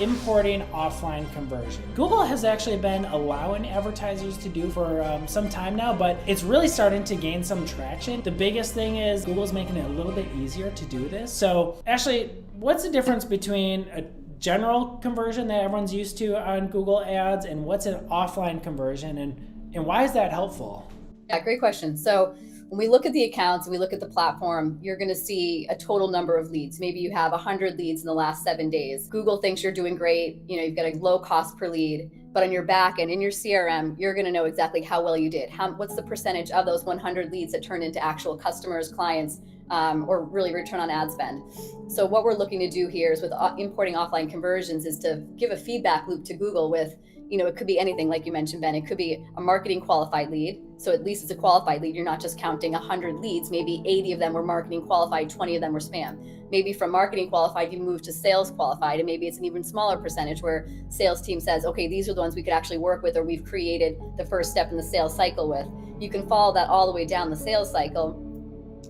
Importing offline conversion. Google has actually been allowing advertisers to do for some time now, but it's really starting to gain some traction. The biggest thing is Google's making it a little bit easier to do this. So Ashley, what's the difference between a general conversion that everyone's used to on Google Ads and what's an offline conversion, and why is that helpful? Yeah, great question. So when we look at the accounts and we look at the platform, you're going to see a total number of leads. Maybe you have 100 leads in the last 7 days. Google thinks you're doing great. You've got a low cost per lead, but on your back end, in your CRM, you're going to know exactly how well you did. What's the percentage of those 100 leads that turn into actual customers, clients, or really return on ad spend? So what we're looking to do here is with importing offline conversions is to give a feedback loop to Google with, it could be anything, like you mentioned, Ben. It could be a marketing qualified lead. So at least it's a qualified lead. You're not just counting 100 leads. Maybe 80 of them were marketing qualified, 20 of them were spam. Maybe from marketing qualified, you move to sales qualified, and maybe it's an even smaller percentage where sales team says, okay, these are the ones we could actually work with, or we've created the first step in the sales cycle with. You can follow that all the way down the sales cycle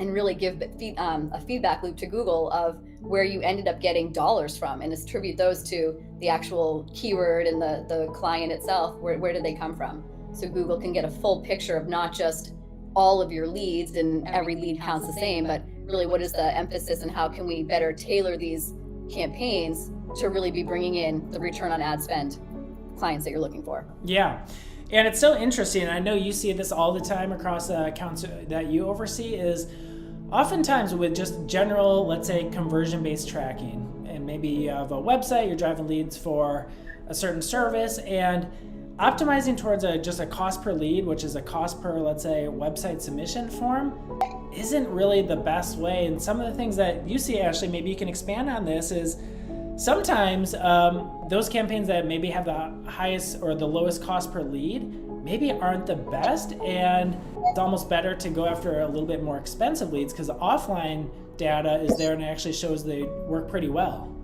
and really give a feedback loop to Google of where you ended up getting dollars from, and attribute those to the actual keyword and the client itself. Where did they come from? So Google can get a full picture of not just all of your leads and every lead counts the same, but really what is the emphasis and how can we better tailor these campaigns to really be bringing in the return on ad spend clients that you're looking for. Yeah. And it's so interesting. I know you see this all the time across the accounts that you oversee, is oftentimes with just general, let's say, conversion-based tracking, and maybe you have a website, you're driving leads for a certain service, and optimizing towards just a cost per lead, which is a cost per, let's say, website submission form, isn't really the best way. And some of the things that you see, Ashley, maybe you can expand on this, is sometimes those campaigns that maybe have the highest or the lowest cost per lead maybe aren't the best, and it's almost better to go after a little bit more expensive leads because the offline data is there and it actually shows they work pretty well.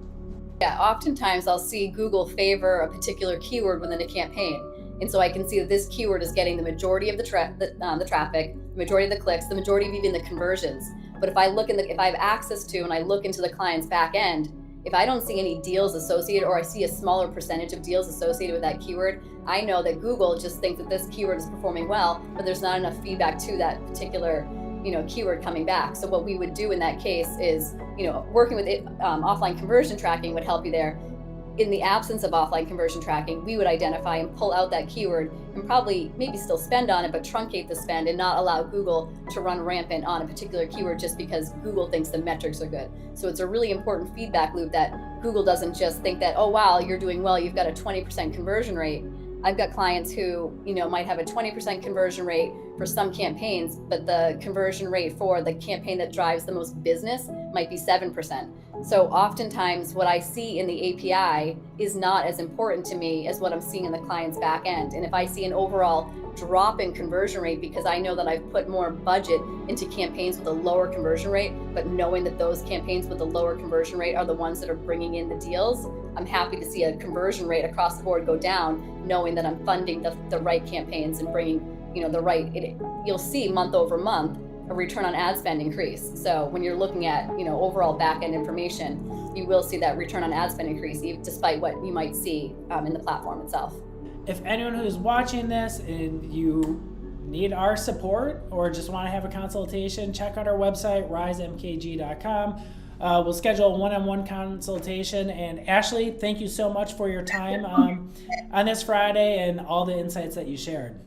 Yeah, oftentimes I'll see Google favor a particular keyword within a campaign. And so I can see that this keyword is getting the majority of the traffic, the majority of the clicks, the majority of even the conversions. But if I have access to and I look into the client's back end, if I don't see any deals associated, or I see a smaller percentage of deals associated with that keyword, I know that Google just thinks that this keyword is performing well, but there's not enough feedback to that particular keyword coming back. So what we would do in that case is, working with offline conversion tracking would help you there. In the absence of offline conversion tracking, we would identify and pull out that keyword and probably maybe still spend on it, but truncate the spend and not allow Google to run rampant on a particular keyword just because Google thinks the metrics are good. So it's a really important feedback loop that Google doesn't just think that, oh, wow, you're doing well, you've got a 20% conversion rate. I've got clients who, might have a 20% conversion rate for some campaigns, but the conversion rate for the campaign that drives the most business might be 7%. So oftentimes what I see in the API is not as important to me as what I'm seeing in the client's back end. And if I see an overall drop in conversion rate because I know that I've put more budget into campaigns with a lower conversion rate, but knowing that those campaigns with a lower conversion rate are the ones that are bringing in the deals, I'm happy to see a conversion rate across the board go down, knowing that I'm funding the right campaigns and bringing you'll see month over month a return on ad spend increase. So when you're looking at overall back end information, you will see that return on ad spend increase despite what you might see in the platform itself. If anyone who's watching this and you need our support or just want to have a consultation, check out our website, risemkg.com. We'll schedule a one-on-one consultation. And Ashley, thank you so much for your time on this Friday and all the insights that you shared.